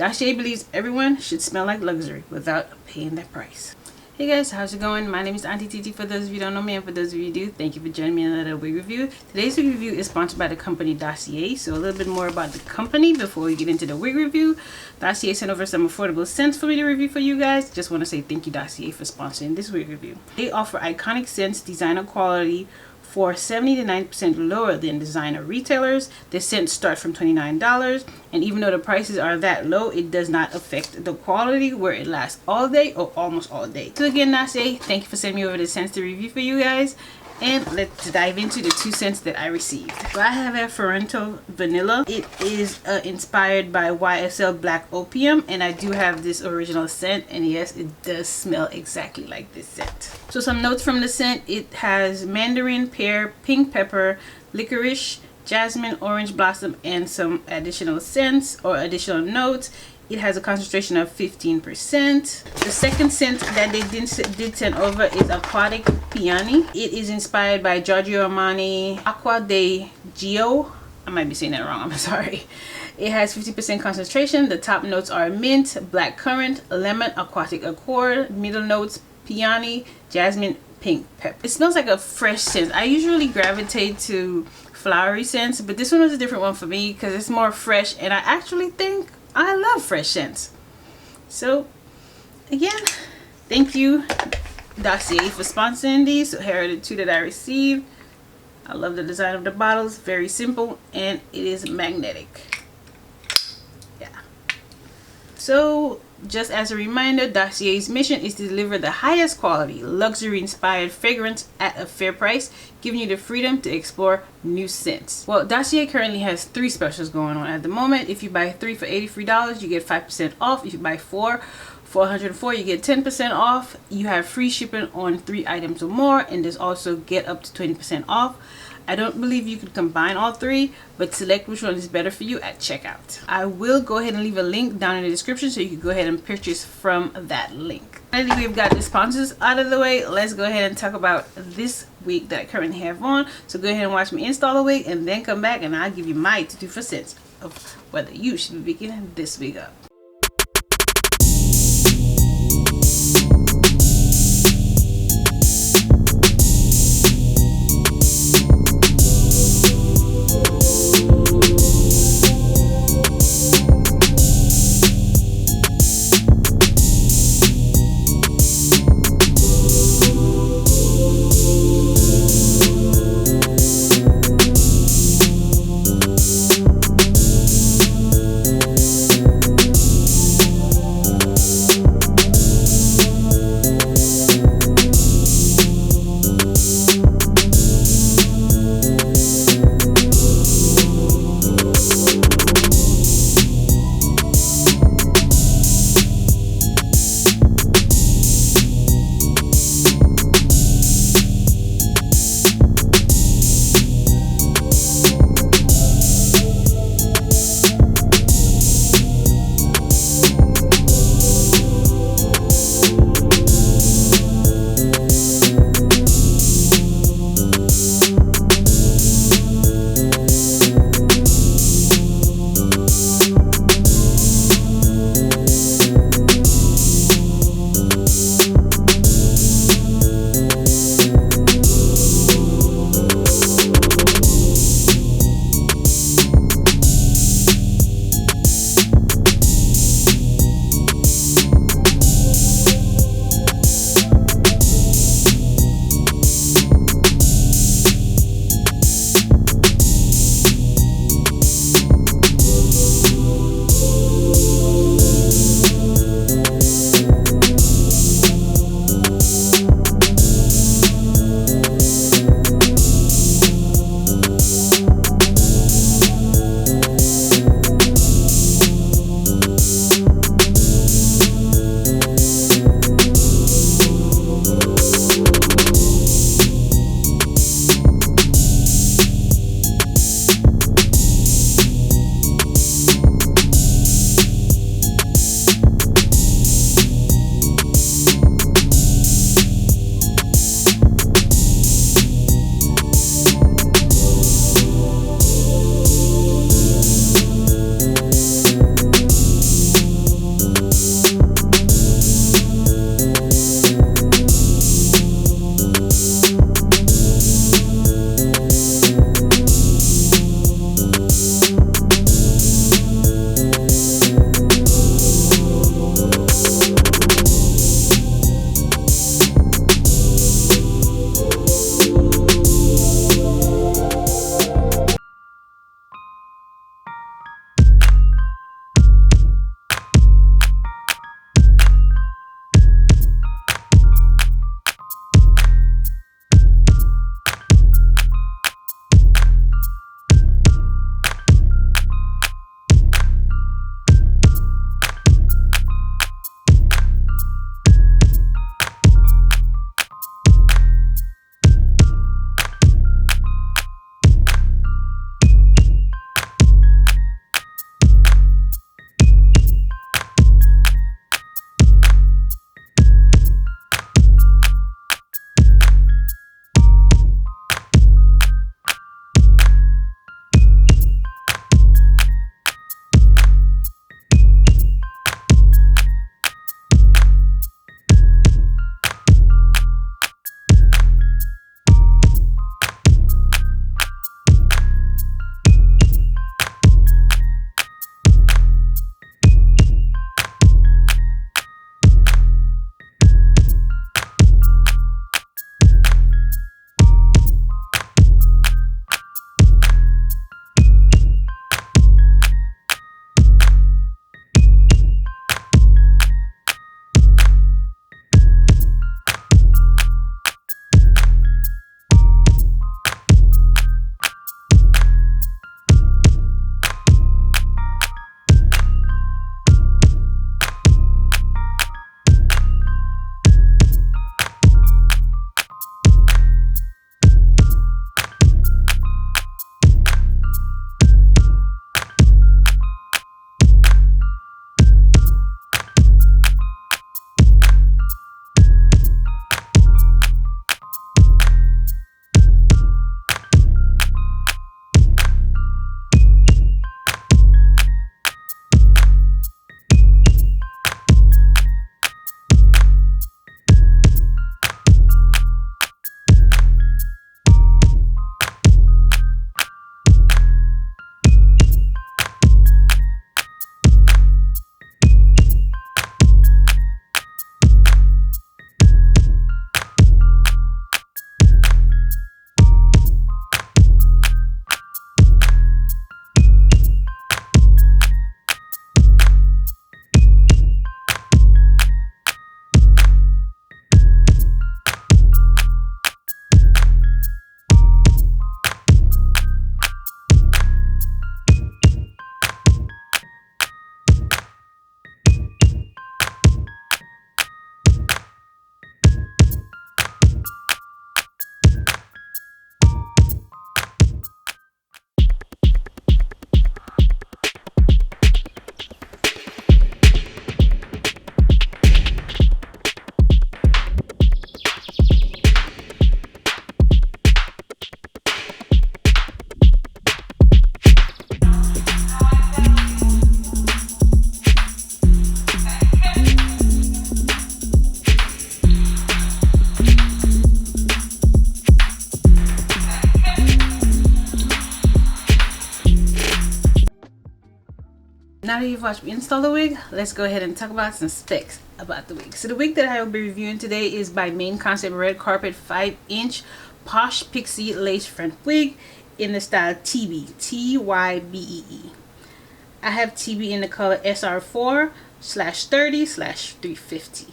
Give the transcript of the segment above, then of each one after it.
Dossier believes everyone should smell like luxury without paying that price. Hey guys, how's it going? My name is Auntie Titi for those of you who don't know me, and for those of you who do, thank you for joining me in another wig review. Today's wig review is sponsored by the company Dossier. So a little bit more about the company before we get into the wig review. Dossier sent over some affordable scents for me to review for you guys. Just want to say thank you, Dossier, for sponsoring this wig review. They offer iconic scents, designer quality, for 70 to 90% lower than designer retailers. The scents start from $29, and even though the prices are that low, it does not affect the quality, where it lasts all day or almost all day. So again, Dossier, thank you for sending me over the scents to review for you guys. And let's dive into the two scents that I received. So I have a Ferrento Vanilla. It is inspired by YSL Black Opium, and I do have this original scent, and yes, it does smell exactly like this scent. So some notes from the scent: it has mandarin, pear, pink pepper, licorice, jasmine, orange blossom, and some additional scents or additional notes. It has a concentration of 15%. The second scent that they did send over is Aquatic Peony. It is inspired by Giorgio Armani Acqua di Gio. I might be saying that wrong, I'm sorry. It has 50% concentration. The top notes are mint, black currant, lemon, aquatic accord. Middle notes, peony, jasmine, pink pepper. It smells like a fresh scent. I usually gravitate to flowery scents, but this one was a different one for me because it's more fresh, and I actually think I love fresh scents. So again, thank you, Dossier, for sponsoring these. So here are the two that I received. I love the design of the bottles, very simple, and it is magnetic. Yeah. So just as a reminder, Dossier's mission is to deliver the highest quality, luxury-inspired fragrance at a fair price, giving you the freedom to explore new scents. Well, Dossier currently has 3 specials going on at the moment. If you buy 3 for $83, you get 5% off. If you buy 4 for $104, you get 10% off. You have free shipping on 3 items or more, and there's also get up to 20% off. I don't believe you could combine all 3, but select which one is better for you at checkout. I will go ahead and leave a link down in the description so you can go ahead and purchase from that link. Finally, we've got the sponsors out of the way. Let's go ahead and talk about this wig that I currently have on. So go ahead and watch me install a wig, and then come back and I'll give you my 2 cents of whether you should be picking this wig up. now that you've watched me install the wig, let's go ahead and talk about some specs about the wig. So the wig that I will be reviewing today is by Main Concept Red Carpet 5-inch Posh Pixie Lace Front Wig in the style Tybee, T-Y-B-E-E. I have Tybee in the color SR4/30/350.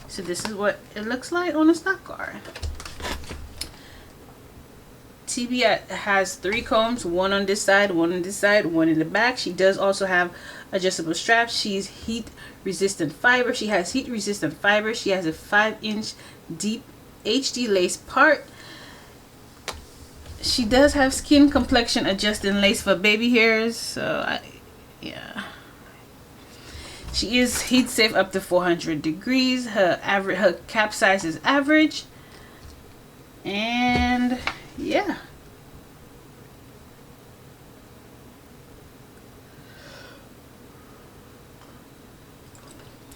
So this is what it looks like on the stock card. Tybee has 3 combs, one on this side, one on this side, one in the back. She does also have adjustable straps. She's heat resistant fiber. She has heat resistant fiber. She has a 5-inch deep HD lace part. She does have skin complexion adjusting lace for baby hairs. So yeah. She is heat safe up to 400 degrees. Her cap size is average. And yeah.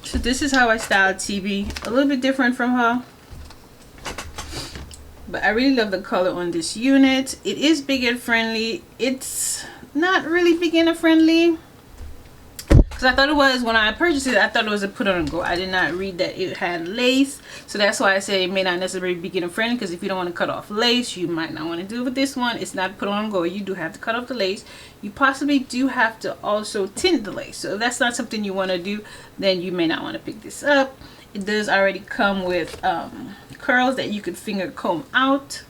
So this is how I styled Tybee. A little bit different from her, but I really love the color on this unit. It is beginner friendly. It's not really beginner friendly, because I thought it was when I purchased it. I thought it was a put on and go. I did not read that it had lace, so that's why I say it may not necessarily be beginner friendly, because if you don't want to cut off lace, you might not want to do it with this one. It's not put on and go. You do have to cut off the lace. You possibly do have to also tint the lace, so if that's not something you want to do, then you may not want to pick this up. It does already come with curls that you could finger comb out,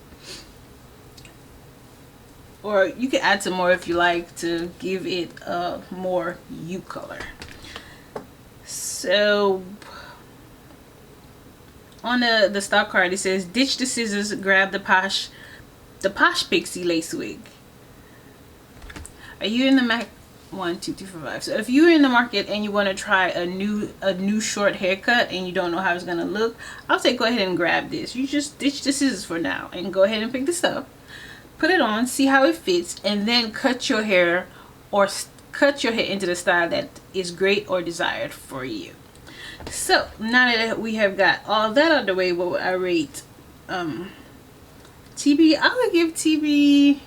or you can add some more if you like to give it a more U color. So on the stock card it says, ditch the scissors, grab the posh Pixie lace wig. Are you in the 1, 2, 3, 4, 5. So if you're in the market and you want to try a new short haircut and you don't know how it's gonna look, I'll say go ahead and grab this. You just ditch the scissors for now and go ahead and pick this up, put it on, see how it fits, and then cut your hair, or cut your hair into the style that is great or desired for you. So now that we have got all that out of the way, what would I rate Tybee? I would give Tybee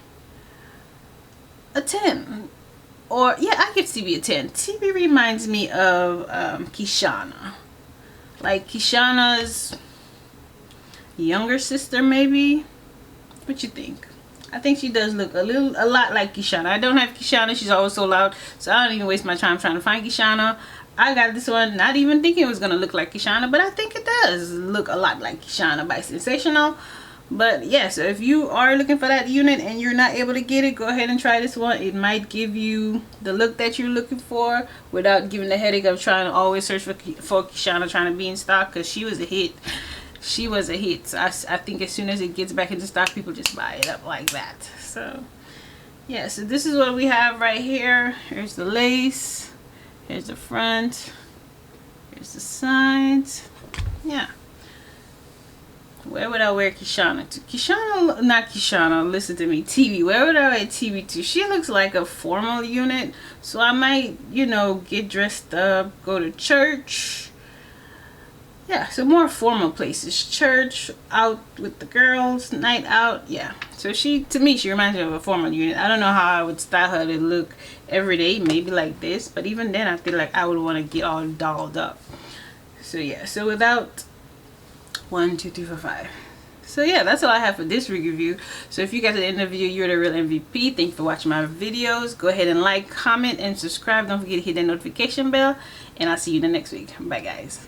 a 10. Or yeah, I give Tybee a 10. Tybee reminds me of Kishana, like Kishana's younger sister, maybe. What you think? I think she does look a lot like Kishana. I don't have Kishana. She's always so loud, so I don't even waste my time trying to find Kishana. I got this one not even thinking it was gonna look like Kishana, but I think it does look a lot like Kishana by Sensational. But yeah, so if you are looking for that unit and you're not able to get it, go ahead and try this one. It might give you the look that you're looking for without giving the headache of trying to always search for Kishana, trying to be in stock, because she was a hit. She was a hit. So I think as soon as it gets back into stock, people just buy it up like that. So yeah, so this is what we have right here. Here's the lace, here's the front, here's the sides. Yeah. Where would I wear Kishana to? Listen to me, Tybee. Where would I wear Tybee to? She looks like a formal unit, so I might, you know, get dressed up, go to church. Yeah, so more formal places. Church, out with the girls, night out. Yeah, so to me, she reminds me of a formal unit. I don't know how I would style her to look every day, maybe like this, but even then I feel like I would want to get all dolled up. So yeah, so without 1, 2, 3, 4, 5. So yeah, that's all I have for this wig review. So if you got to the end of the video, you're the real MVP. Thank you for watching my videos. Go ahead and like, comment, and subscribe. Don't forget to hit that notification bell, and I'll see you in the next week. Bye guys.